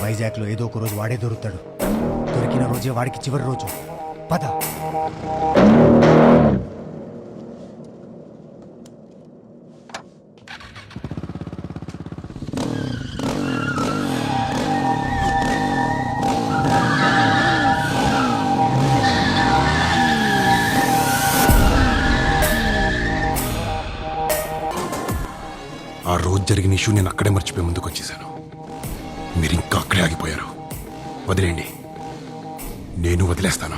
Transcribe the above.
వైజాగ్లో ఏదో ఒక రోజు వాడే దొరుకుతాడు. దొరికిన రోజే వాడికి చివరి రోజు. పద. ఆ రోజు జరిగిన ఇష్యూ నేను అక్కడే మర్చిపోయి ముందుకు వచ్చేసాను. మీరు ఇంకా అక్కడే ఆగిపోయారు. వదిలేండి, నేను వదిలేస్తాను.